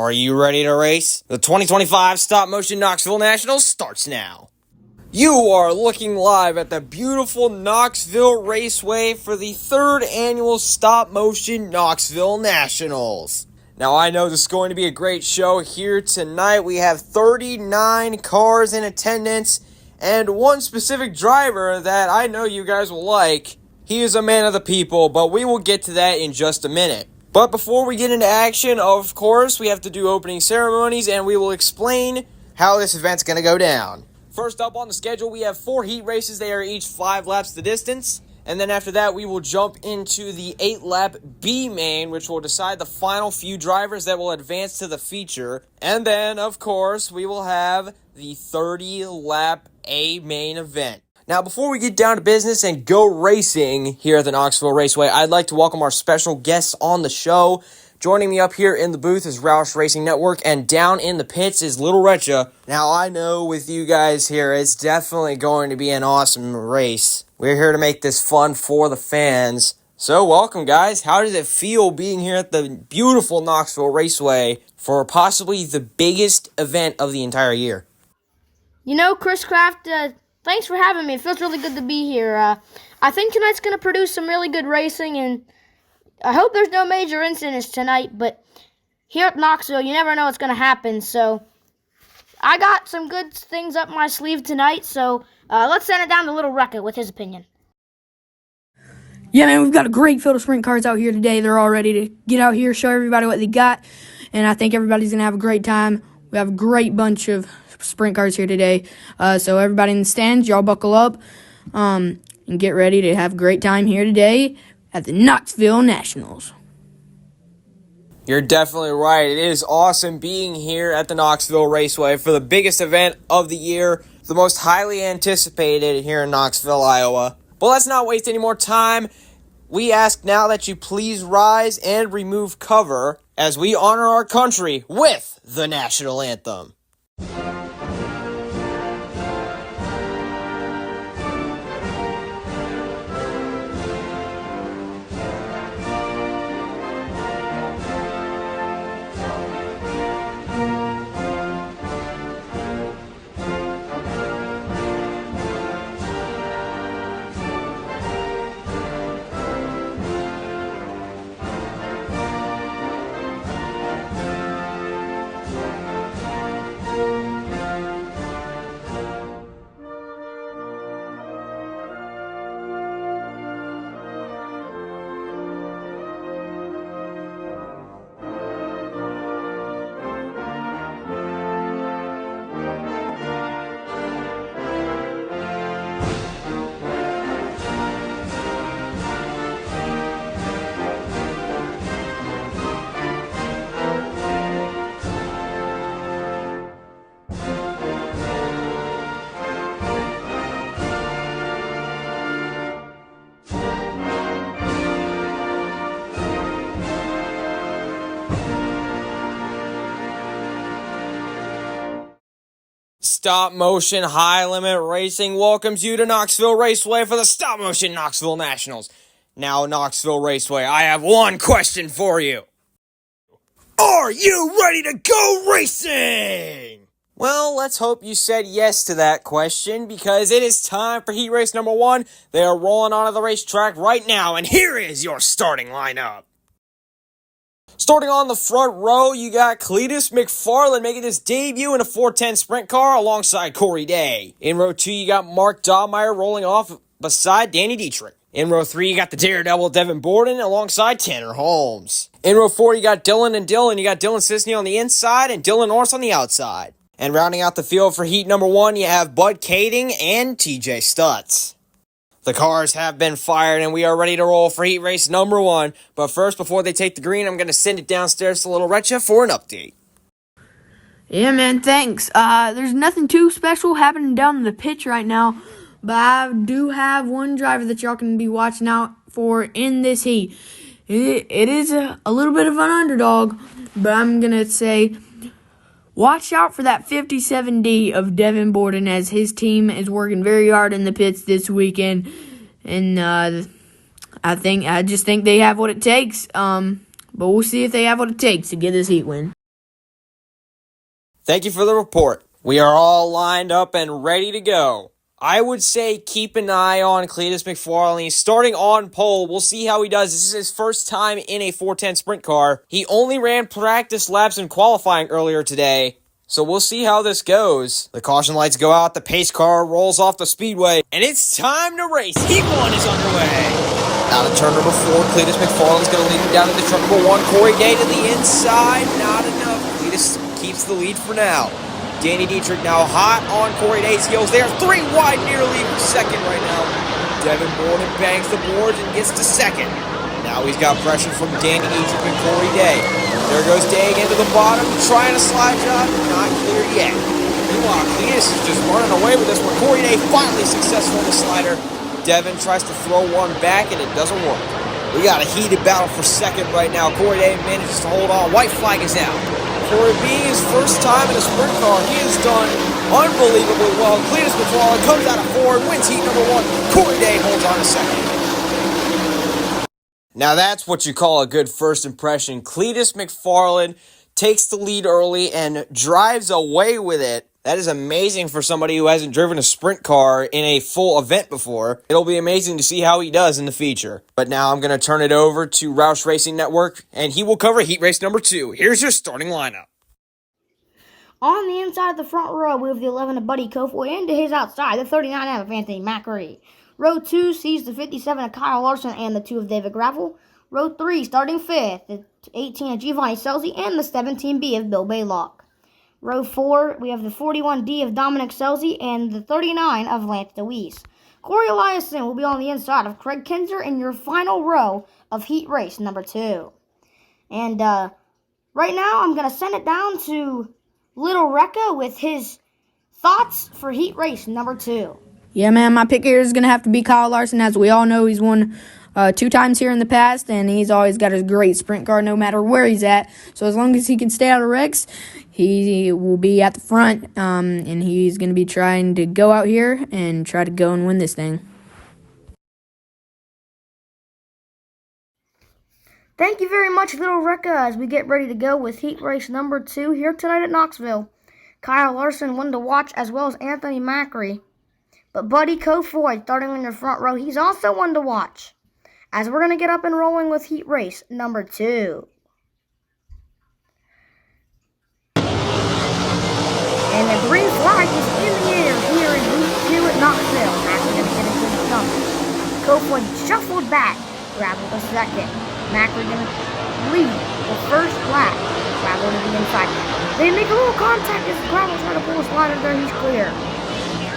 Are you ready to race? The 2025 Stop Motion Knoxville Nationals starts now. You are looking live at the beautiful Knoxville Raceway for the third annual Stop Motion Knoxville Nationals. Now, I know this is going to be a great show here tonight. We have 39 cars in attendance and one specific driver that I know you guys will like. He is a man of the people, but we will get to that in just a minute. But before we get into action, of course, we have to do opening ceremonies, and we will explain how this event's going to go down. First up on the schedule, we have 4 heat races. They are each 5 laps the distance. And then after that, we will jump into the 8-lap B main, which will decide the final few drivers that will advance to the feature. And then, of course, we will have the 30-lap A main event. Now, before we get down to business and go racing here at the Knoxville Raceway, I'd like to welcome our special guests on the show. Joining me up here in the booth is Roush Racing Network, and down in the pits is Little Recha. Now, I know with you guys here, it's definitely going to be an awesome race. We're here to make this fun for the fans. So, welcome, guys. How does it feel being here at the beautiful Knoxville Raceway for possibly the biggest event of the entire year? You know, Chris Kraft, thanks for having me. It feels really good to be here. I think tonight's going to produce some really good racing, and I hope there's no major incidents tonight, but here at Knoxville, you never know what's going to happen, so I got some good things up my sleeve tonight, so let's send it down to Little Recca with his opinion. Yeah, man, we've got a great field of sprint cars out here today. They're all ready to get out here, show everybody what they got, and I think everybody's going to have a great time. We have a great bunch of sprint cars here today, so everybody in the stands, y'all buckle up and get ready to have a great time here today at the Knoxville Nationals. You're definitely right. It is awesome being here at the Knoxville Raceway for the biggest event of the year, the most highly anticipated here in Knoxville, Iowa. But let's not waste any more time. We ask now that you please rise and remove cover as we honor our country with the national anthem. Stop Motion High Limit Racing welcomes you to Knoxville Raceway for the Stop Motion Knoxville Nationals. Now, Knoxville Raceway, I have one question for you. Are you ready to go racing? Well, let's hope you said yes to that question, because it is time for heat race number 1. They are rolling onto the racetrack right now, and here is your starting lineup. Starting on the front row, you got Cletus McFarland making his debut in a 410 sprint car alongside Corey Day. In row 2, you got Mark Dahlmeyer rolling off beside Danny Dietrich. In row 3, you got the Daredevil Devin Borden alongside Tanner Holmes. In row 4, you got Dylan and Dylan. You got Dylan Sisney on the inside and Dylan Norris on the outside. And rounding out the field for heat number 1, you have Bud Kading and TJ Stutz. The cars have been fired, and we are ready to roll for heat race number 1. But first, before they take the green, I'm going to send it downstairs to Little Recha for an update. Yeah, man, thanks. There's nothing too special happening down in the pitch right now, but I do have one driver that y'all can be watching out for in this heat. It is a little bit of an underdog, but I'm going to say watch out for that 57D of Devin Borden, as his team is working very hard in the pits this weekend. And I just think they have what it takes. But we'll see if they have what it takes to get this heat win. Thank you for the report. We are all lined up and ready to go. I would say keep an eye on Cletus McFarlane. He's starting on pole. We'll see how he does. This is his first time in a 410 sprint car. He only ran practice laps in qualifying earlier today. So we'll see how this goes. The caution lights go out, the pace car rolls off the speedway, and it's time to race. Heat 1 is underway. Out of turn number 4, Cletus McFarlane's going to lead him down into turn number 1. Corey Day to the inside, not enough. Cletus keeps the lead for now. Danny Dietrich now hot on Corey Day's heels. They are 3 wide, near lead for second right now. Devin Borden bangs the boards and gets to second. Now he's got pressure from Danny Dietrich and Corey Day. There goes Day again to the bottom, trying a slide job, not clear yet. Meanwhile, Cletus is just running away with this one. Corey Day finally successful in the slider. Devin tries to throw one back, and it doesn't work. We got a heated battle for second right now. Corey Day manages to hold on. White flag is out. For it being his first time in a sprint car, he has done unbelievably well. Cletus McFarlane comes out of 4 and wins heat number 1. Corey Day holds on to second. Now that's what you call a good first impression. Cletus McFarlane takes the lead early and drives away with it. That is amazing for somebody who hasn't driven a sprint car in a full event before. It'll be amazing to see how he does in the feature. But now I'm going to turn it over to Roush Racing Network, and he will cover heat race number 2. Here's your starting lineup. On the inside of the front row, we have the 11 of Buddy Kofoid, and to his outside, the 39 of Anthony Macri. Row 2 sees the 57 of Kyle Larson and the 2 of David Gravel. Row 3, starting 5th, the 18 of Giovanni Scelzi and the 17B of Bill Baylock. Row 4, we have the 41D of Dominic Scelzi and the 39 of Lance DeWeese. Corey Eliason will be on the inside of Craig Kinzer in your final row of heat race number 2. And right now, I'm going to send it down to Little Rekka with his thoughts for heat race number 2. Yeah, man, my pick here is going to have to be Kyle Larson. As we all know, he's won 2 times here in the past, and he's always got a great sprint car no matter where he's at. So as long as he can stay out of wrecks, he will be at the front, and he's going to be trying to go out here and try to go and win this thing. Thank you very much, Little Rekka, as we get ready to go with heat race number 2 here tonight at Knoxville. Kyle Larson, one to watch, as well as Anthony Macri. But Buddy Kofoid, starting in your front row, he's also one to watch, as we're going to get up and rolling with heat race number 2. And the green flag is in the air here in heat 2 at Knoxville. Macri going to get a good jump. Kofoid shuffled back, Gravel to second. Macri going to lead the first lap. Gravel to the inside. They make a little contact as Gravel trying to pull a slider there. He's clear.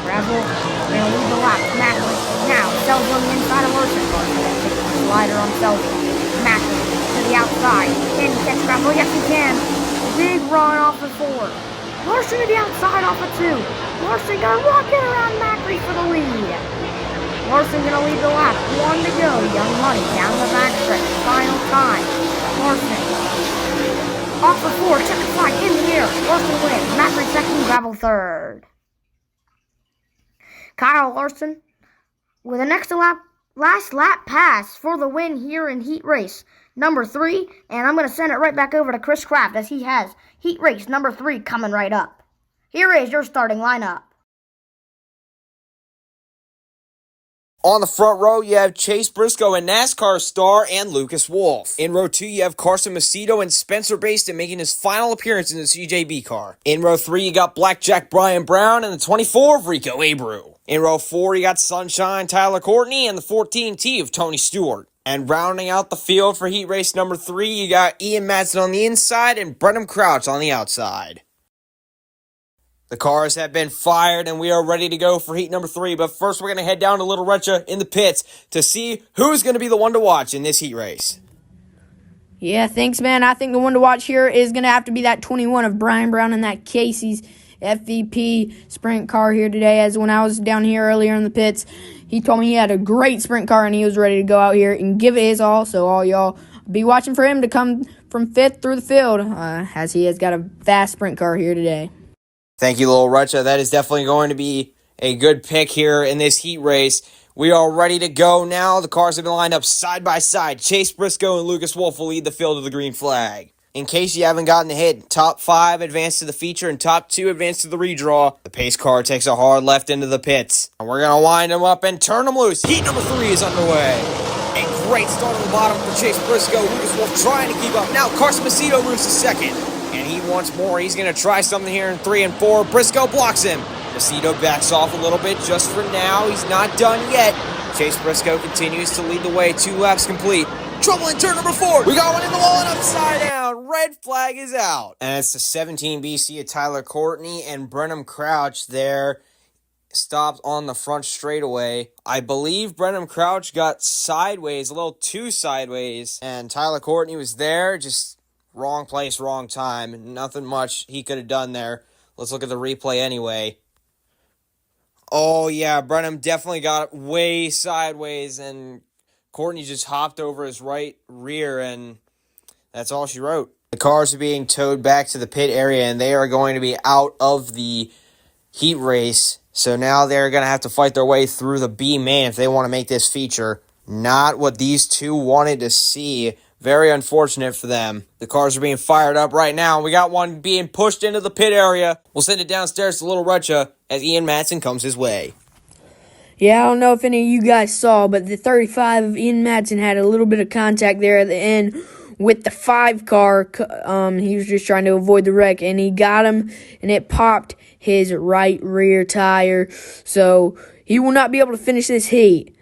Gravel going to lead the lap. Macri now Scelzi on the inside of Larson. Larson going to take the slider on Scelzi. Macri to the outside. Can he catch Gravel? Yes, he can. Big run off the 4. Larson to the outside off of 2. Larson going to rock it around Macri for the lead. Larson going to lead the lap. 1 to go. Young Money down the backstretch. Final time. Larson off the 4. Checker flag in the air. Larson wins. Macri second. Gravel third. Kyle Larson with the last lap pass for the win here in heat race number 3. And I'm going to send it right back over to Chris Kraft as he has heat race number 3 coming right up. Here is your starting lineup. On the front row, you have Chase Briscoe and NASCAR star and Lucas Wolf. In row 2, you have Carson Macedo and Spencer Bayston making his final appearance in the CJB car. In row 3, you got Blackjack Brian Brown and the 24 of Rico Abreu. In row 4, you got Sunshine Tyler Courtney and the 14T of Tony Stewart. And rounding out the field for heat race number 3, you got Ian Madsen on the inside and Brenham Crouch on the outside. The cars have been fired and we are ready to go for heat number 3. But first we're going to head down to Little Rekka in the pits to see who's going to be the one to watch in this heat race. Yeah, thanks, man. I think the one to watch here is going to have to be that 21 of Brian Brown and that Casey's FVP sprint car here today. As when I was down here earlier in the pits, he told me he had a great sprint car and he was ready to go out here and give it his all. So all y'all be watching for him to come from 5th through the field as he has got a fast sprint car here today. Thank you, Little Rekka. That is definitely going to be a good pick here in this heat race. We are ready to go now. The cars have been lined up side by side. Chase Briscoe and Lucas Wolf will lead the field of the green flag. In case you haven't gotten the hit, top 5 advance to the feature and top 2 advance to the redraw. The pace car takes a hard left into the pits. And we're going to wind him up and turn him loose. Heat number 3 is underway. A great start on the bottom for Chase Briscoe. Lucas Wolf trying to keep up. Now Carson Macedo moves to second. And he wants more. He's going to try something here in 3 and 4. Briscoe blocks him. Macedo backs off a little bit just for now. He's not done yet. Chase Briscoe continues to lead the way. 2 laps complete. Trouble in turn number 4. We got one in the wall and upside down. Red flag is out. And it's the 17 BC of Tyler Courtney and Brenham Crouch there. Stopped on the front straightaway. I believe Brenham Crouch got sideways, a little too sideways. And Tyler Courtney was there, just wrong place, wrong time. Nothing much he could have done there. Let's look at the replay anyway. Oh yeah, Brenham definitely got way sideways and Courtney just hopped over his right rear, and that's all she wrote. The cars are being towed back to the pit area, and they are going to be out of the heat race. So now they're going to have to fight their way through the B main if they want to make this feature. Not what these two wanted to see. Very unfortunate for them. The cars are being fired up right now. We got one being pushed into the pit area. We'll send it downstairs to Little Russia as Ian Madsen comes his way. Yeah, I don't know if any of you guys saw, but the 35 of Ian Madsen had a little bit of contact there at the end with the 5 car. He was just trying to avoid the wreck, and he got him, and it popped his right rear tire. So he will not be able to finish this heat.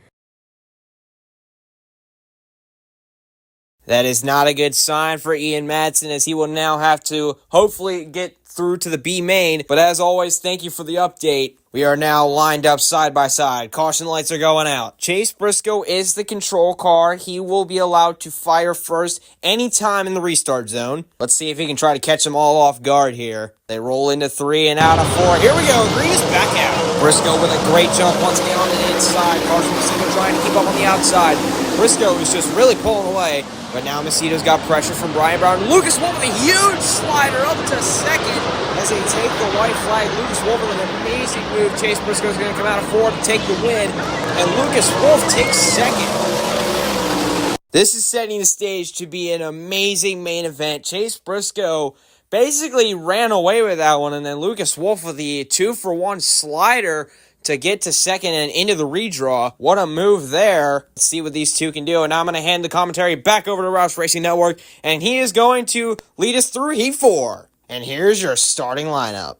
That is not a good sign for Ian Madsen, as he will now have to hopefully get through to the B main. But as always, thank you for the update. We are now lined up side by side. Caution lights are going out. Chase Briscoe is the control car. He will be allowed to fire first anytime in the restart zone. Let's see if he can try to catch them all off guard here. They roll into 3 and out of 4. Here we go. Green is back out. Briscoe with a great jump once again on the inside. Carson Macedo trying to keep up on the outside. Briscoe is just really pulling away. But now Macedo's got pressure from Brian Brown. Lucas Wolf with a huge slider up to second as they take the white flag. Lucas Wolf with an amazing move. Chase Briscoe's going to come out of 4 to take the win. And Lucas Wolf takes second. This is setting the stage to be an amazing main event. Chase Briscoe basically ran away with that one. And then Lucas Wolf with the 2-for-1 slider to get to second and into the redraw. What a move there. Let's see what these two can do. And now I'm going to hand the commentary back over to Roush Racing Network, and he is going to lead us through Heat 4. And here's your starting lineup.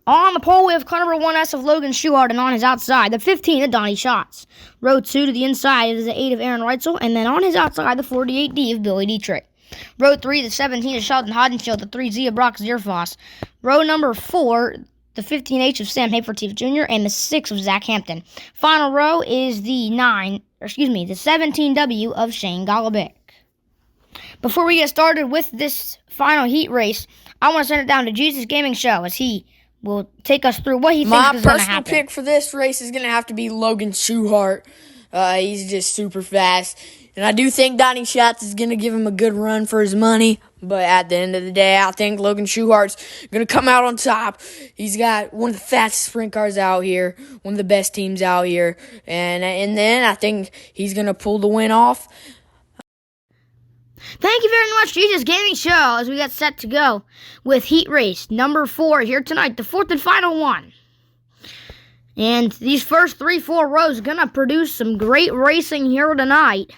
On the pole, we have car number 1S of Logan Schuhart, and on his outside, the 15 of Donnie Schatz. Row 2 to the inside is the 8 of Aaron Reitzel, and then on his outside, the 48D of Billy Dietrich. Row 3, the 17 of Sheldon Hodenshield, the 3Z of Brock Zierfoss. Row number 4, the 15H of Sam Haferteef Jr., and the 6 of Zach Hampton. Final row is the 17W of Shane Golobic. Before we get started with this final heat race, I want to send it down to Jesus Gaming Show as he will take us through what he thinks is going to happen. My personal pick for this race is going to have to be Logan Schuhart. He's just super fast. And I do think Donnie Schatz is going to give him a good run for his money. But at the end of the day, I think Logan Schuhart's going to come out on top. He's got one of the fastest sprint cars out here, one of the best teams out here. And then I think he's going to pull the win off. Thank you very much, Jesus Gaming Show, as we get set to go with Heat Race number 4 here tonight, the 4th and final one. And these first 3-4 rows are going to produce some great racing here tonight.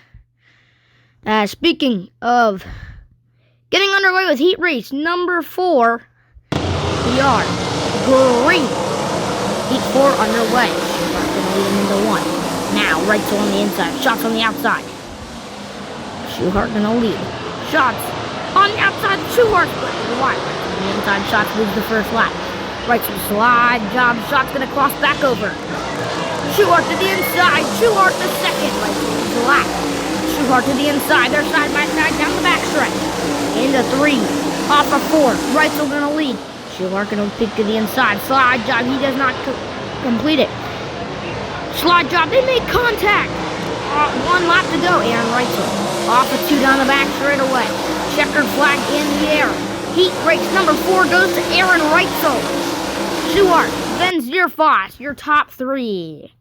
Speaking of getting underway with Heat Race number 4, we are green. Heat 4 underway. Schuhart going to lead him into 1. Now, Reitzel on the inside, Schatz on the outside. Schuhart going to lead. Schatz on the outside, Schuhart split to the wide. On the inside, Schatz moves the first lap. Reitzel slide job, Schatz going to cross back over. Schuhart to the inside, Schuhart to second. Reitzel to the lap. Schuhart to the inside, they're side by side down the backstretch. Into 3, off of 4, Reitzel going to lead. Schuhart going to pick to the inside, slide job, he does not complete it. Slide job, they make contact. 1 lap to go, Aaron Reitzel. Off of 2 down the back straight away. Checkered flag in the air. Heat race number 4 goes to Aaron Reitzel. Schuhart, then Zierfoss, your top 3.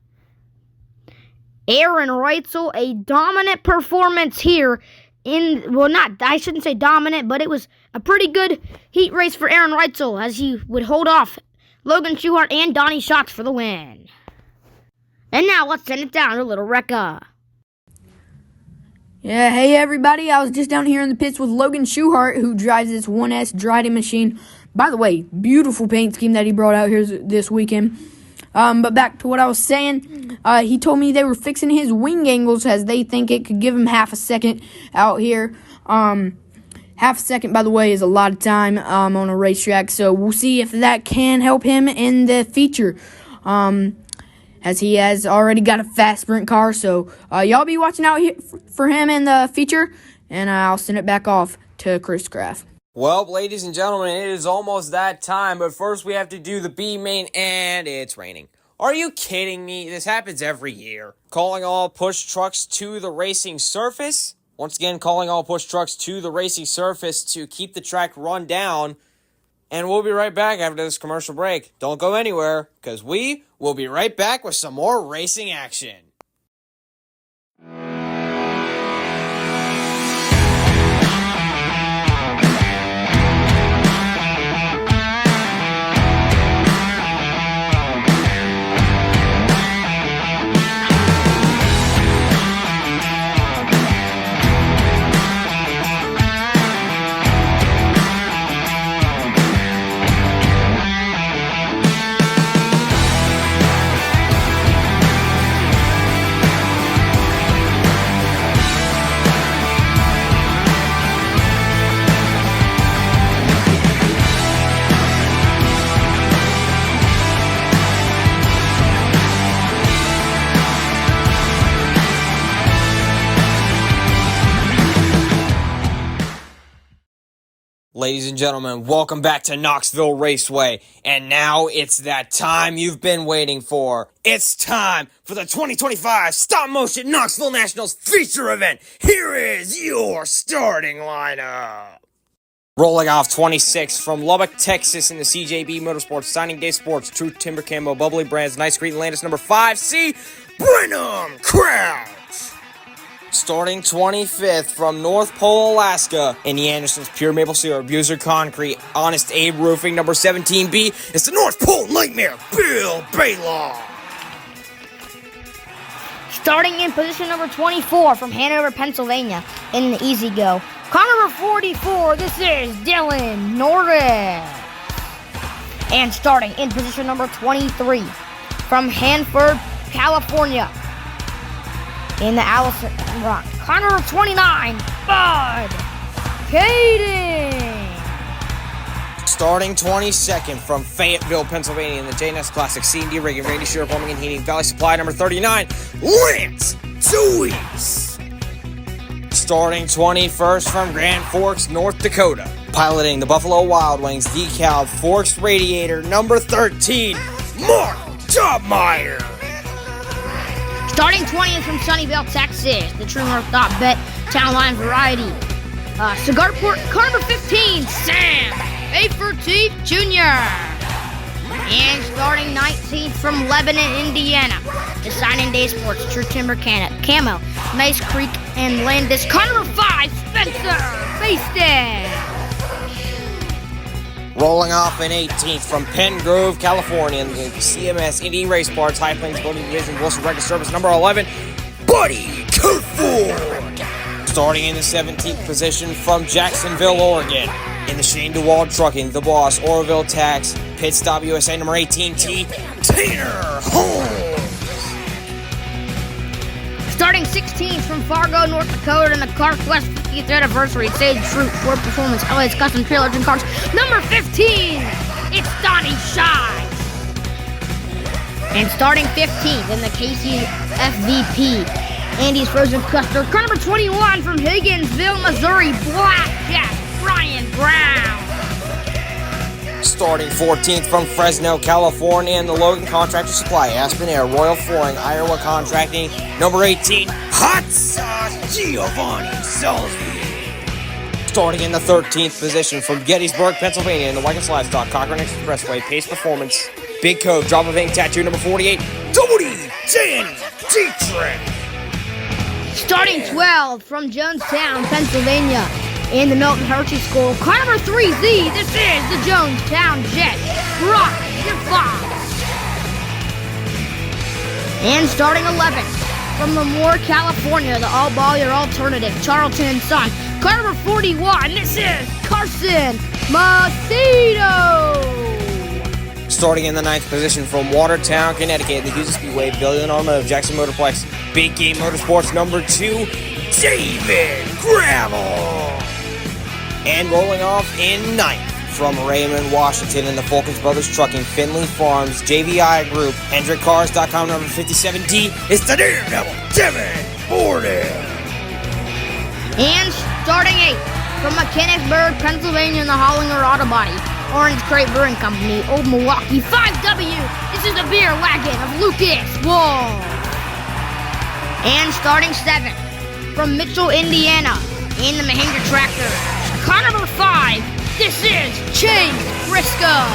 Aaron Reitzel, a dominant performance here I shouldn't say dominant, but it was a pretty good heat race for Aaron Reitzel as he would hold off Logan Schuchart and Donnie Schatz for the win. And now let's send it down to Little Rekka. Yeah, hey everybody, I was just down here in the pits with Logan Schuchart, who drives this 1S drying machine. By the way, beautiful paint scheme that he brought out here this weekend. But back to what I was saying, he told me they were fixing his wing angles as they think it could give him half a second out here. Half a second, by the way, is a lot of time on a racetrack, so we'll see if that can help him in the feature. As he has already got a fast sprint car, so y'all be watching out here for him in the feature, and I'll send it back off to Chris Kraft. Well, ladies and gentlemen, it is almost that time, but first we have to do the B main, and it's raining. Are you kidding me? This happens every year. Calling all push trucks to the racing surface. Once again, calling all push trucks to the racing surface to keep the track run down. And we'll be right back after this commercial break. Don't go anywhere, because we will be right back with some more racing action. Ladies and gentlemen, welcome back to Knoxville Raceway. And now it's that time you've been waiting for. It's time for the 2025 Stop Motion Knoxville Nationals feature event. Here is your starting lineup. Rolling off 26 from Lubbock, Texas in the CJB Motorsports, Signing Day Sports, True Timber Camo, Bubbly Brands, Nice Green Landis, number 5C, Brenham Crouch. Starting 25th from North Pole, Alaska, in the Andersons Pure Maple Syrup, Buser Concrete, Honest Abe Roofing, number 17B, it's the North Pole Nightmare, Bill Baylor. Starting in position number 24 from Hanover, Pennsylvania, in the Easy Go. Car number 44, this is Dylan Norris. And starting in position number 23 from Hanford, California, in the Allison Rock. Car number 29, Bud Caden. Starting 22nd from Fayetteville, Pennsylvania in the JNS Classic C&D Rigging, Randy Shearer Plumbing and Heating, Valley Supply, number 39, Lance Deweese. Starting 21st from Grand Forks, North Dakota, piloting the Buffalo Wild Wings decal Forks Radiator, number 13, Mark Dobmeyer. Starting 20th from Sunnyvale, Texas, the True North Bet Town Line Variety. Cigarport, car number 15, Sam Aferteeth Jr. And starting 19th from Lebanon, Indiana, the Signing Day Sports, True Timber Camo, Nice Creek and Landis. Car number 5, Spencer Baston. Rolling off in 18th from Penn Grove, California, in the CMS Indy Race Parts, High Plains Boating Division, Wilson Record Service, number 11, Buddy Kerford. Starting in the 17th position from Jacksonville, Oregon, in the Shane DeWald Trucking, The Boss, Oroville Tax, Pit Stop USA, number 18T, Tanner Holmes. Starting 16th from Fargo, North Dakota, in the CarQuest 50th anniversary Sage Fruit Ford Performance LA's Custom Trailers and Cars, number 15, it's Donnie Schatz. And starting 15th in the Casey FVP, Andy's Frozen Custard, car number 21 from Higginsville, Missouri, Blackjack Brian Brown. Starting 14th from Fresno, California, in the Logan Contractor Supply, Aspen Air, Royal Flooring, Iowa Contracting, number 18, Hot Sauce Giovanni Salisbury. Starting in the 13th position from Gettysburg, Pennsylvania, in the Wagon Livestock, Cochrane Expressway, Pace Performance, Big Cove, Drop of Ink Tattoo, number 48, Danny Dietrich. Starting 12 from Jonestown, Pennsylvania, in the Milton Hershey School, car number 3Z, this is the Jonestown Jet. Rock your fly. And starting 11 from Lemoore, California, the all-baller alternative, Charlton and Son, car number 41, this is Carson Macedo. Starting in the 9th position from Watertown, Connecticut, the Houston Speedway, Billion Automotive, Jackson Motorplex, Big Game Motorsports number 2, David Gravel. And rolling off in 9th from Raymond, Washington, in the Fulkins Brothers Trucking, Finley Farms, JVI Group, HendrickCars.com number 57D, it's the Daredevil, Devin Borden. And starting 8th from Mechanicsburg, Pennsylvania, in the Hollinger Auto Body, Orange Crate Brewing Company, Old Milwaukee, 5W, this is the beer wagon of Lucas Wall. And starting 7th from Mitchell, Indiana, in the Mahindra Tractor, car number 5, this is Chase Briscoe.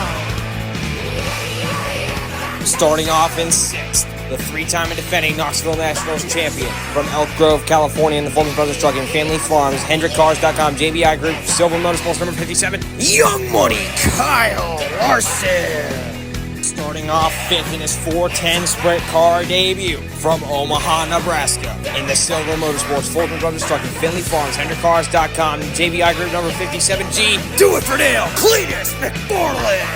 Starting off in 6th, the 3-time and defending Knoxville Nationals champion from Elk Grove, California, in the Fulton Brothers Trucking, Family Farms, HendrickCars.com, JBI Group, Silver Motorsports number 57, Young Money Kyle Larson. Starting off 5th in his 410 sprint car debut from Omaha, Nebraska, in the Silver Motorsports, Fulton Brothers Trucking, Finley Farms, HendrickCars.com, JBI Group number 57G, Do It For Dale, Cletus McFarland.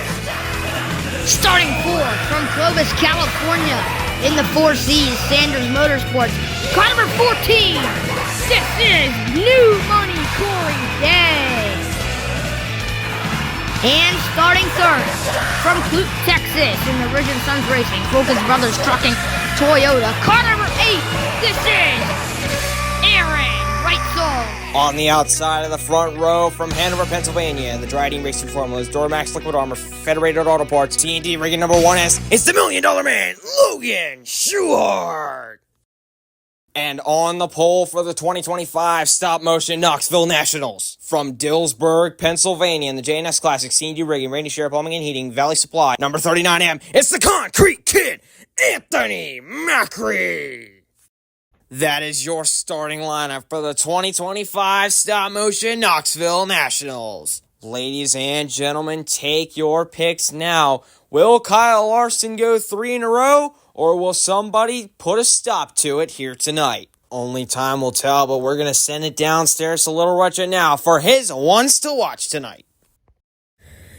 Starting 4th from Clovis, California, in the 4Cs, Sanders Motorsports, car number 14, this is New Money Corey Day. And starting 3rd from Clute, Texas, in the Ridge and Sons Racing, Fulkins Brothers Trucking, Toyota, car number 8, this is Aaron Reitzel. On the outside of the front row from Hanover, Pennsylvania, the Dryden Racing Formulas, Duramax Liquid Armor, Federated Auto Parts, T&D rigging number 1S, it's the $1 Million Man, Logan Schuhart. And on the pole for the 2025 Stop Motion Knoxville Nationals, from Dillsburg, Pennsylvania, in the JNS Classic, C&D rigging, Randy Share Plumbing and Heating, Valley Supply, number 39M, it's the Concrete Kid, Anthony Macri. That is your starting lineup for the 2025 Stop Motion Knoxville Nationals. Ladies and gentlemen, take your picks now. Will Kyle Larson go 3 in a row, or will somebody put a stop to it here tonight? Only time will tell, but we're going to send it downstairs to Little Roger now for his ones to watch tonight.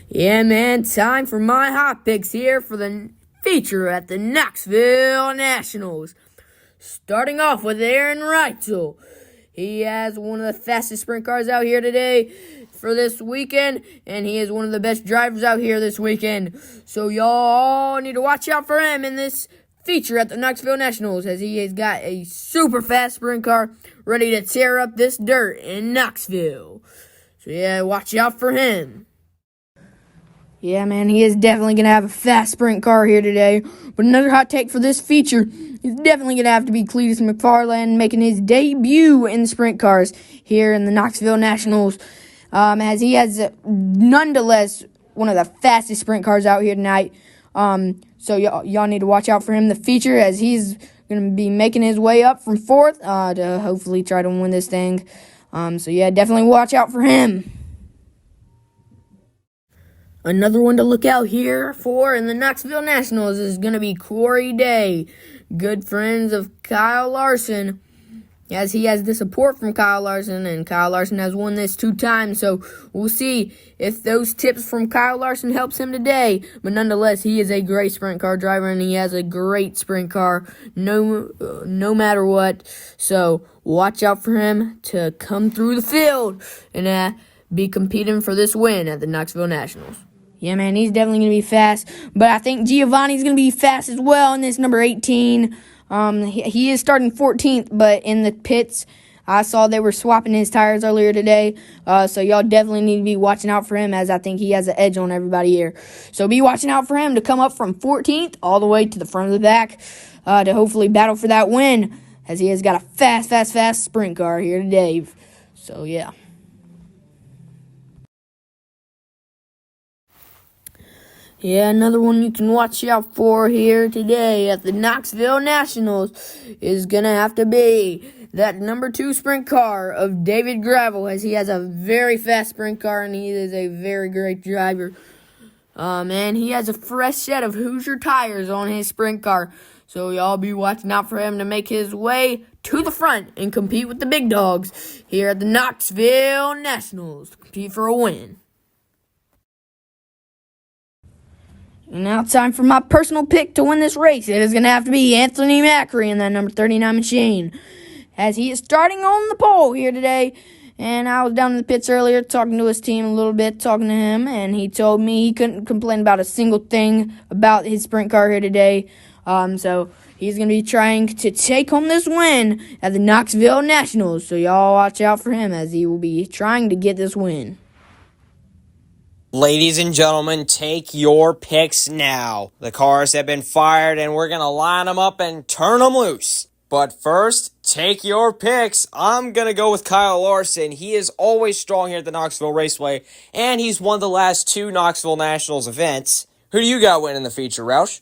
Yeah, man, time for my hot picks here for the feature at the Knoxville Nationals. Starting off with Aaron Reitzel. He has one of the fastest sprint cars out here today for this weekend, and he is one of the best drivers out here this weekend. So y'all need to watch out for him in this feature at the Knoxville Nationals, as he has got a super fast sprint car ready to tear up this dirt in Knoxville. So yeah, watch out for him. Yeah, man, he is definitely going to have a fast sprint car here today. But another hot take for this feature is definitely going to have to be Cletus McFarland making his debut in sprint cars here in the Knoxville Nationals, as he has nonetheless one of the fastest sprint cars out here tonight. So y'all need to watch out for him in the feature, as he's going to be making his way up from 4th to hopefully try to win this thing. So yeah, definitely watch out for him. Another one to look out here for in the Knoxville Nationals is going to be Corey Day, good friends of Kyle Larson, as he has the support from Kyle Larson, and Kyle Larson has won this 2 times, so we'll see if those tips from Kyle Larson helps him today. But nonetheless, he is a great sprint car driver, and he has a great sprint car no matter what. So watch out for him to come through the field and be competing for this win at the Knoxville Nationals. Yeah, man, he's definitely going to be fast. But I think Giovanni's going to be fast as well in this number 18. He is starting 14th, but in the pits, I saw they were swapping his tires earlier today. So y'all definitely need to be watching out for him, as I think he has an edge on everybody here. So be watching out for him to come up from 14th all the way to the front of the back to hopefully battle for that win, as he has got a fast sprint car here today. So, yeah. Yeah, another one you can watch out for here today at the Knoxville Nationals is going to have to be that number 2 sprint car of David Gravel, as he has a very fast sprint car and he is a very great driver. And he has a fresh set of Hoosier tires on his sprint car, so y'all be watching out for him to make his way to the front and compete with the big dogs here at the Knoxville Nationals to compete for a win. And now it's time for my personal pick to win this race. It is going to have to be Anthony Macri in that number 39 machine, as he is starting on the pole here today. And I was down in the pits earlier talking to his team a little bit, talking to him, and he told me he couldn't complain about a single thing about his sprint car here today. So he's going to be trying to take home this win at the Knoxville Nationals. So y'all watch out for him, as he will be trying to get this win. Ladies and gentlemen, take your picks now. The cars have been fired and we're going to line them up and turn them loose. But first, take your picks. I'm going to go with Kyle Larson. He is always strong here at the Knoxville Raceway, and he's won the last 2 Knoxville Nationals events. Who do you got winning the feature, Roush?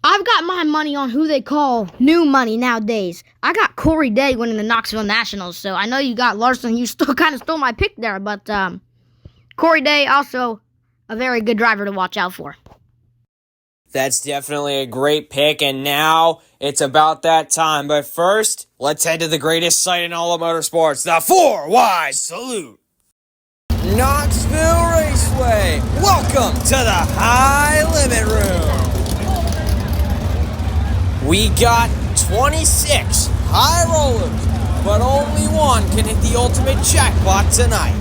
I've got my money on who they call new money nowadays. I got Corey Day winning the Knoxville Nationals, so I know you got Larson. You still kind of stole my pick there, but Corey Day, also a very good driver to watch out for. That's definitely a great pick, and now it's about that time. But first, let's head to the greatest sight in all of motorsports, the 4Y Salute. Knoxville Raceway, welcome to the High Limit Room. We got 26 high rollers, but only one can hit the ultimate jackpot tonight.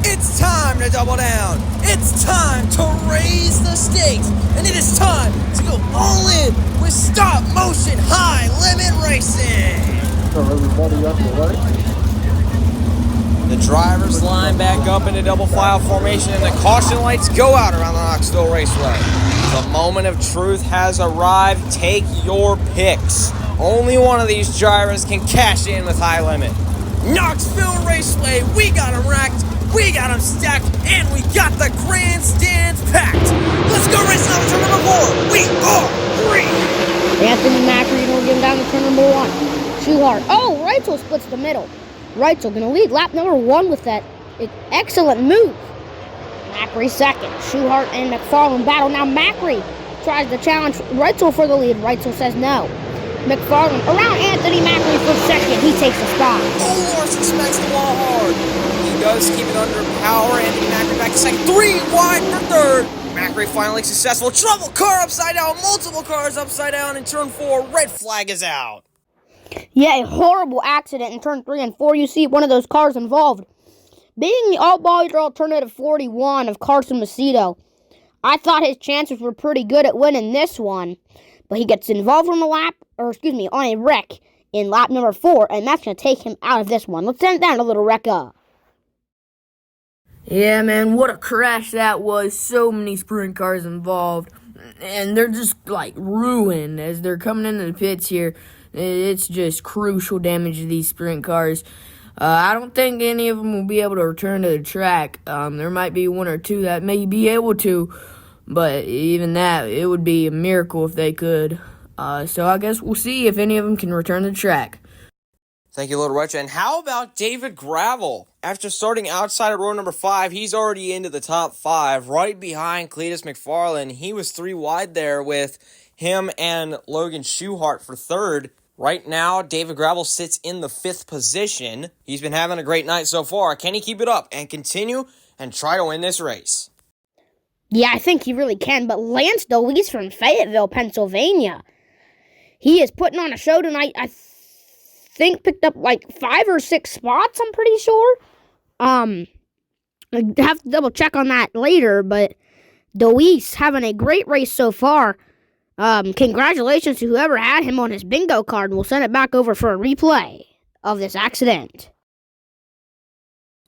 It's time to double down. It's time to raise the stakes. And it is time to go all in with stop motion high limit racing. So everybody up the way. The drivers line back up into double file formation and the caution lights go out around the Knoxville Raceway. The moment of truth has arrived. Take your picks. Only one of these drivers can cash in with high limit. Knoxville Raceway, we got them racked. We got them stacked, and we got the grandstands packed. Let's go racing on turn number 4. We are green. Anthony Macri going to get down to turn number 1. Schuhart. Oh, Reitzel splits the middle. Reitzel going to lead lap number 1 with that excellent move. Macri second. Schuhart and McFarland battle. Now Macri tries to challenge Reitzel for the lead. Reitzel says no. McFarland around Anthony Macri for second. He takes the spot. Oh, Larson smacks the wall hard. Does keep it under power. Anthony Macri back to second. 3 wide for third. Macri finally successful. Trouble car upside down. Multiple cars upside down in turn 4. Red flag is out. Yeah, a horrible accident in turn 3 and 4. You see one of those cars involved being the all-body alternative 41 of Carson Macedo. I thought his chances were pretty good at winning this one, but he gets involved on a wreck in lap number 4, and that's going to take him out of this one. Let's send down a little wreck up. Yeah, man, what a crash that was. So many sprint cars involved. And they're just, ruined as they're coming into the pits here. It's just crucial damage to these sprint cars. I don't think any of them will be able to return to the track. There might be 1 or 2 that may be able to. But even that, it would be a miracle if they could. So I guess we'll see if any of them can return to the track. Thank you, Little Rich. And how about David Gravel? After starting outside of row number 5, he's already into the top 5, right behind Cletus McFarland. He was 3 wide there with him and Logan Schuhart for third. Right now, David Gravel sits in the 5th position. He's been having a great night so far. Can he keep it up and continue and try to win this race? Yeah, I think he really can, but Lance DeLeese from Fayetteville, Pennsylvania, he is putting on a show tonight. I think picked up 5 or 6 spots, I'm pretty sure. I have to double check on that later, but DeWeese having a great race so far. Congratulations to whoever had him on his bingo card, and we'll send it back over for a replay of this accident.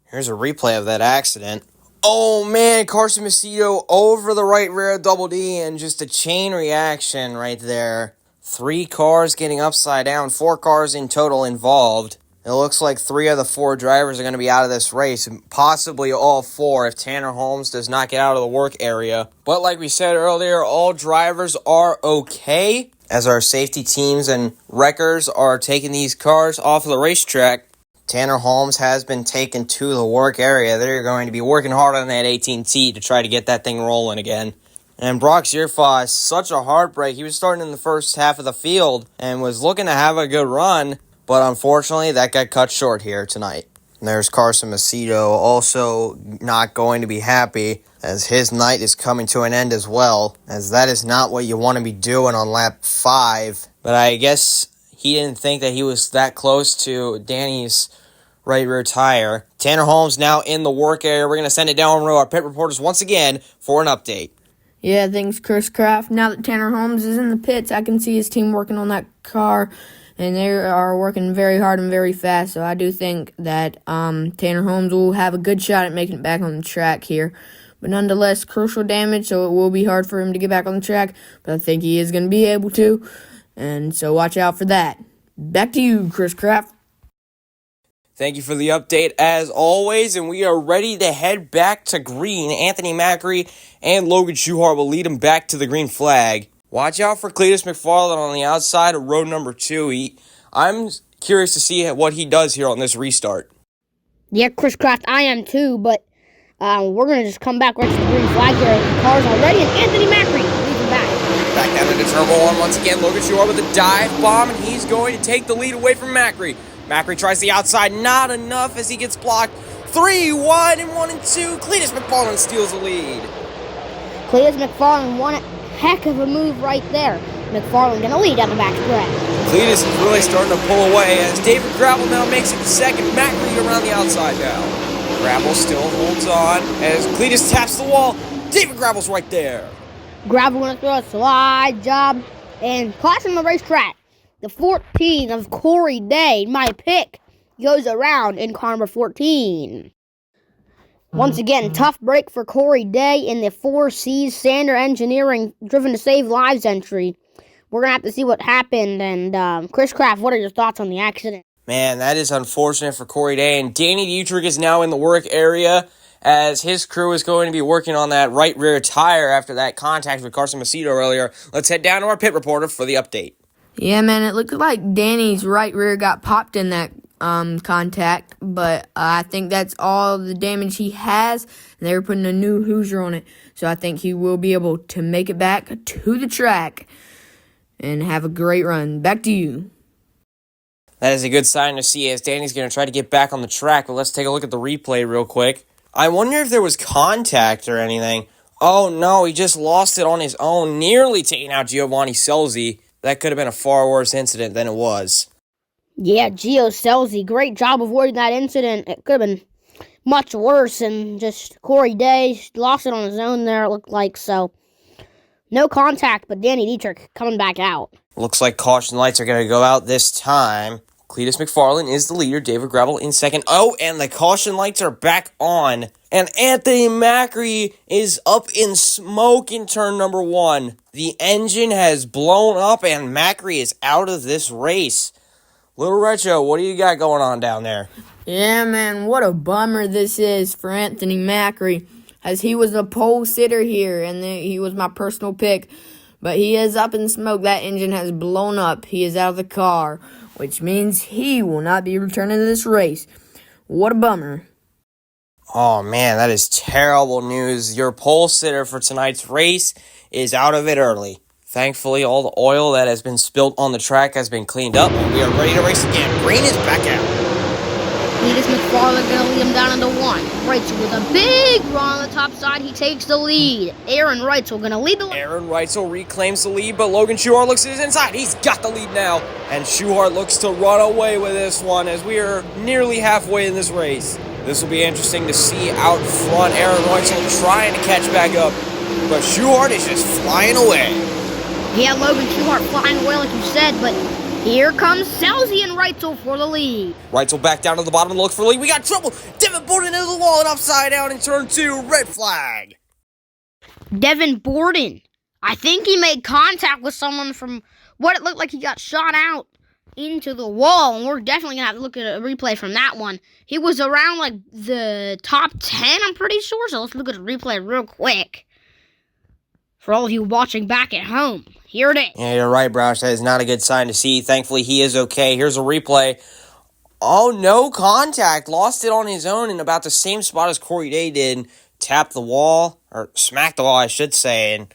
Here's a replay of that accident. Oh man, Carson Macedo over the right rear of Double D, and just a chain reaction right there. 3 cars getting upside down, 4 cars in total involved. It looks like 3 of the 4 drivers are going to be out of this race, possibly all 4 if Tanner Holmes does not get out of the work area. But like we said earlier, all drivers are okay, as our safety teams and wreckers are taking these cars off of the racetrack. Tanner Holmes has been taken to the work area. They're going to be working hard on that 18T to try to get that thing rolling again. And Brock Zierfoss, such a heartbreak. He was starting in the first half of the field and was looking to have a good run, but unfortunately that got cut short here tonight. And there's Carson Macedo also not going to be happy, as his night is coming to an end as well, as that is not what you want to be doing on lap 5. But I guess he didn't think that he was that close to Danny's right rear tire. Tanner Holmes now in the work area. We're going to send it down to our pit reporters once again for an update. Yeah, thanks, Chris Kraft. Now that Tanner Holmes is in the pits, I can see his team working on that car, and they are working very hard and very fast. So I do think that Tanner Holmes will have a good shot at making it back on the track here. But nonetheless, crucial damage, so it will be hard for him to get back on the track. But I think he is going to be able to, and so watch out for that. Back to you, Chris Kraft. Thank you for the update as always, and we are ready to head back to green. Anthony Macri and Logan Schuchart will lead him back to the green flag. Watch out for Cletus McFarland on the outside of road number 2. I'm curious to see what he does here on this restart. Yeah, Chris Kraft, I am too, but we're going to just come back right to the green flag here. The cars are ready, and Anthony Macri leads him back. Back down into turbo 1 once again. Logan Schuchart with a dive bomb, and he's going to take the lead away from Macri. Macri tries the outside, not enough as he gets blocked. 3 wide and 1 and 2. Cletus McFarland steals the lead. Cletus McFarland won a heck of a move right there. McFarland going to lead down the back stretch. Cletus is really starting to pull away as David Gravel now makes it second. Macri around the outside now. Gravel still holds on as Cletus taps the wall. David Gravel's right there. Gravel going to throw a slide job and clashing the racetrack. The 14 of Corey Day, my pick, goes around in car number 14. Once again, tough break for Corey Day in the 4Cs Sander Engineering Driven to Save Lives entry. We're going to have to see what happened. And Chris Kraft, what are your thoughts on the accident? Man, that is unfortunate for Corey Day. And Danny Dietrich is now in the work area as his crew is going to be working on that right rear tire after that contact with Carson Macedo earlier. Let's head down to our pit reporter for the update. Yeah, man, it looked like Danny's right rear got popped in that contact, but I think that's all the damage he has, and they were putting a new Hoosier on it, so I think he will be able to make it back to the track and have a great run. Back to you. That is a good sign to see as Danny's going to try to get back on the track, but let's take a look at the replay real quick. I wonder if there was contact or anything. Oh, no, he just lost it on his own, nearly taking out Giovanni Selzy. That could have been a far worse incident than it was. Yeah, Gio Selzy, great job avoiding that incident. It could have been much worse, and just Corey Day lost it on his own there, it looked like. So, no contact, but Danny Dietrich coming back out. Looks like caution lights are going to go out this time. Cletus McFarland is the leader, David Gravel in second. Oh, and the caution lights are back on. And Anthony Macri is up in smoke in turn number 1. The engine has blown up and Macri is out of this race. Little Retro, what do you got going on down there? Yeah, man, what a bummer this is for Anthony Macri, as he was a pole sitter here, and he was my personal pick. But he is up in smoke. That engine has blown up. He is out of the car, which means he will not be returning to this race. What a bummer. Oh, man, that is terrible news. Your pole sitter for tonight's race is out of it early. Thankfully, all the oil that has been spilled on the track has been cleaned up, and we are ready to race again. Green is back out. Cletus McFarland going to lead him down into 1. Reitzel with a big run on the top side. He takes the lead. Aaron Reitzel going to lead the lead. Aaron Reitzel reclaims the lead, but Logan Schuchart looks at his inside. He's got the lead now, and Schuchart looks to run away with this one as we are nearly halfway in this race. This will be interesting to see out front. Aaron Reitzel trying to catch back up, but Schuchart is just flying away. Yeah, Logan Schuchart flying away like you said, but here comes Selzy and Reitzel for the lead. Reitzel back down to the bottom and look for the lead. We got trouble. Devin Borden into the wall and upside down in turn 2. Red flag. Devin Borden. I think he made contact with someone from what it looked like he got shot out. into the wall, and we're definitely going to have to look at a replay from that one. He was around, like, the top 10, I'm pretty sure, so let's look at a replay real quick. For all of you watching back at home, here it is. Yeah, you're right, Broush. That is not a good sign to see. Thankfully, he is okay. Here's a replay. Oh, no contact. Lost it on his own in about the same spot as Corey Day did. Tapped the wall, or smacked the wall, I should say, and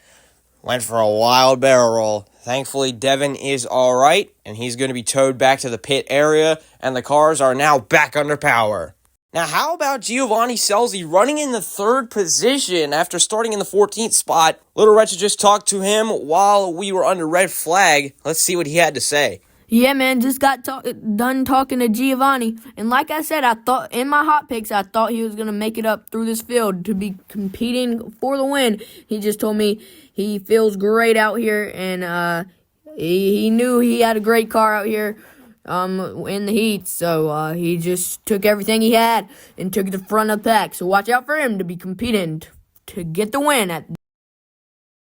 went for a wild barrel roll. Thankfully, Devin is all right, and he's going to be towed back to the pit area, and the cars are now back under power. Now, how about Giovanni Scelzi running in the third position after starting in the 14th spot? Little Wretched just talked to him while we were under red flag. Let's see what he had to say. Yeah, man, just got done talking to Giovanni. And like I said, I thought in my hot picks, I thought he was going to make it up through this field to be competing for the win. He just told me he feels great out here, and he knew he had a great car out here in the heat. So he just took everything he had and took the front of the pack. So watch out for him to be competing to get the win at.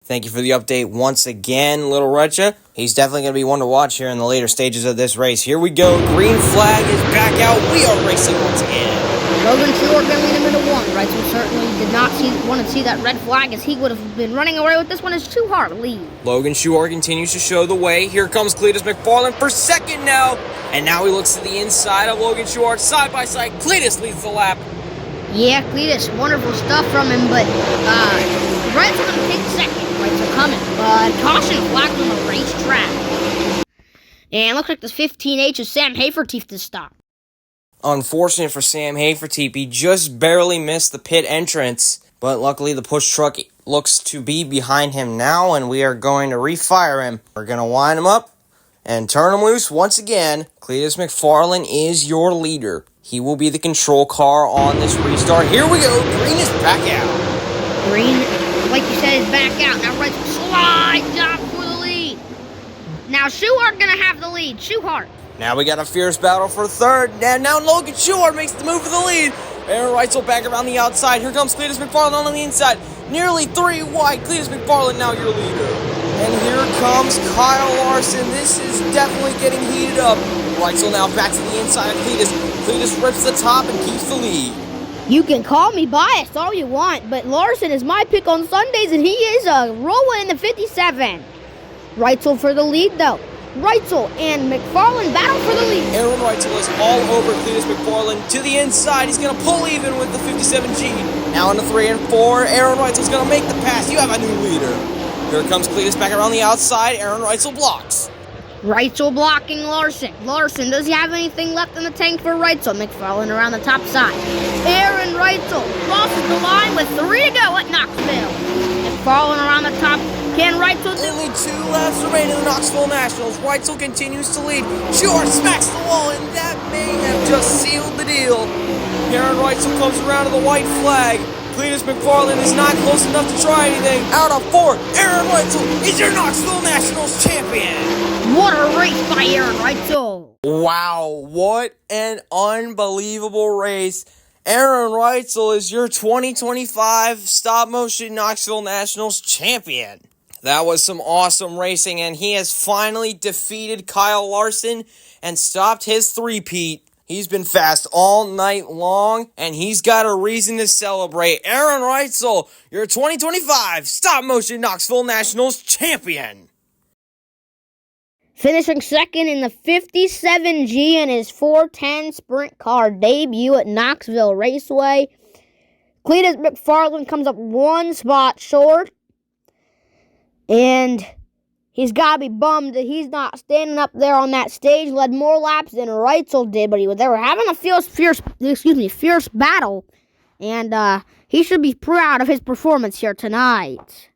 Thank you for the update once again, Little Wretched. He's definitely going to be one to watch here in the later stages of this race. Here we go. Green flag is back out. We are racing once again. Logan Stewart going to lead him into one, right? So certainly did not want to see that red flag, as he would have been running away with this one. It's too hard to lead. Logan Stewart continues to show the way. Here comes Cletus McFarland for second now. And now he looks to the inside of Logan Stewart. Side by side, Cletus leads the lap. Yeah, Cletus, wonderful stuff from him, but Red's going to take second. Right, so coming, but caution flag on the racetrack. And looks like this 15H is Sam Haferteeth to stop. Unfortunate for Sam Haferteeth, he just barely missed the pit entrance, but luckily the push truck looks to be behind him now, and we are going to refire him. We're going to wind him up and turn him loose once again. Cletus McFarland is your leader. He will be the control car on this restart. Here we go. Green is back out. Green, like you said, is back out. Now Red slides up for the lead. Now Schuhart going to have the lead. Schuhart. Now we got a fierce battle for third. And now Logan Schuhart makes the move for the lead. Aaron Reitzel back around the outside. Here comes Cletus McFarland on the inside. Nearly 3 wide. Cletus McFarland now your leader. And here comes Kyle Larson. This is definitely getting heated up. Reitzel now back to the inside of Cletus. Cletus rips the top and keeps the lead. You can call me biased all you want, but Larson is my pick on Sundays, and he is rolling in the 57. Reitzel for the lead, though. Reitzel and McFarland battle for the lead. Aaron Reitzel is all over Cletus McFarland to the inside. He's going to pull even with the 57G. Now into 3 and 4. Aaron Reitzel's going to make the pass. You have a new leader. Here comes Cletus back around the outside. Aaron Reitzel blocks. Reitzel blocking Larson. Larson, does he have anything left in the tank for Reitzel? McFarland around the top side. Aaron Reitzel crosses the line with 3 to go at Knoxville. McFarland around the top. Can Reitzel do? Only 2 laps remain in the Knoxville Nationals. Reitzel continues to lead. Short smacks the wall, and that may have just sealed the deal. Aaron Reitzel comes around to the white flag. Cletus McFarland is not close enough to try anything. Out of 4, Aaron Reitzel is your Knoxville Nationals champion. What a race by Aaron Reitzel. Wow, what an unbelievable race. Aaron Reitzel is your 2025 Stop Motion Knoxville Nationals champion. That was some awesome racing, and he has finally defeated Kyle Larson and stopped his three-peat. He's been fast all night long, and he's got a reason to celebrate. Aaron Reitzel, your 2025 Stop Motion Knoxville Nationals champion. Finishing second in the 57G in his 410 sprint car debut at Knoxville Raceway. Cletus McFarland comes up 1 spot short. And he's got to be bummed that he's not standing up there on that stage. Led more laps than Reitzel did, but they were having a fierce battle. And he should be proud of his performance here tonight.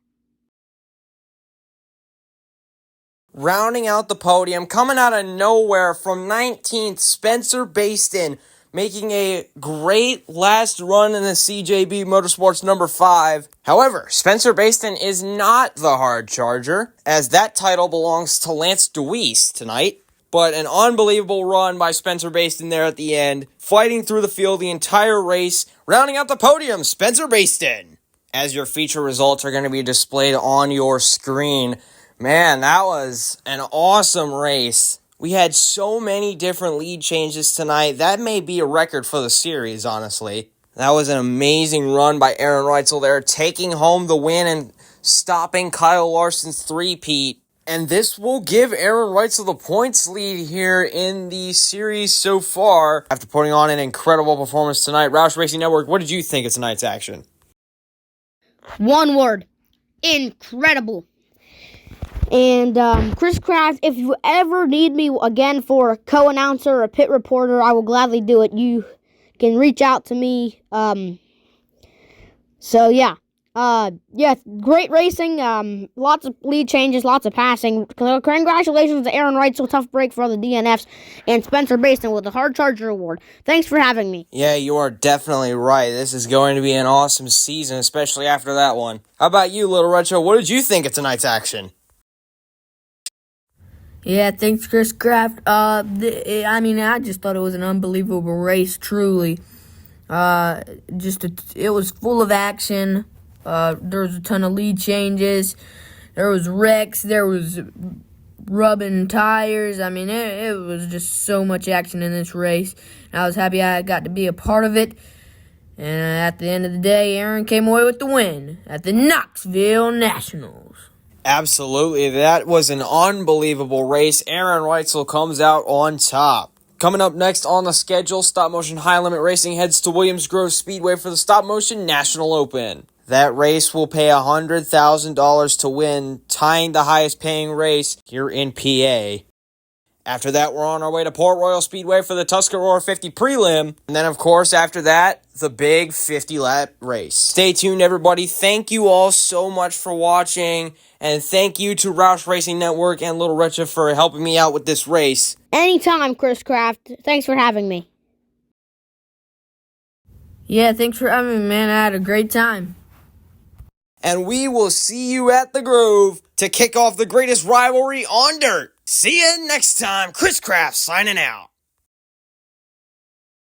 Rounding out the podium, coming out of nowhere from 19th, Spencer Baston, making a great last run in the CJB Motorsports number 5. However, Spencer Baston is not the hard charger, as that title belongs to Lance DeWeese tonight. But an unbelievable run by Spencer Baston there at the end, fighting through the field the entire race, rounding out the podium, Spencer Baston. As your feature results are going to be displayed on your screen. Man, that was an awesome race. We had so many different lead changes tonight. That may be a record for the series, honestly. That was an amazing run by Aaron Reutzel there, taking home the win and stopping Kyle Larson's three-peat. And this will give Aaron Reutzel the points lead here in the series so far. After putting on an incredible performance tonight, Roush Racing Network, what did you think of tonight's action? One word. Incredible. And Chris Kraft, if you ever need me again for a co-announcer or a pit reporter, I will gladly do it. You can reach out to me. So yeah. Great racing. Lots of lead changes, lots of passing. Congratulations to Aaron Reutzel, tough break for the DNFs, and Spencer Basin with the Hard Charger Award. Thanks for having me. Yeah, you are definitely right. This is going to be an awesome season, especially after that one. How about you, Little Retro? What did you think of tonight's action? Yeah, thanks, Chris Kraft. I just thought it was an unbelievable race, truly. It was full of action. There was a ton of lead changes. There was wrecks. There was rubbing tires. It was just so much action in this race. And I was happy I got to be a part of it. And at the end of the day, Aaron came away with the win at the Knoxville Nationals. Absolutely. That was an unbelievable race. Aaron Reutzel comes out on top. Coming up next on the schedule, Stop Motion High Limit Racing heads to Williams Grove Speedway for the Stop Motion National Open. That race will pay $100,000 to win, tying the highest paying race here in PA. After that, we're on our way to Port Royal Speedway for the Tuscarora 50 prelim. And then, of course, after that, the big 50-lap race. Stay tuned, everybody. Thank you all so much for watching. And thank you to Roush Racing Network and Little Retro for helping me out with this race. Anytime, Chris Kraft. Thanks for having me. Yeah, thanks for having me, man. I had a great time. And we will see you at the Grove to kick off the greatest rivalry on dirt. See you next time. Chris Kraft signing out.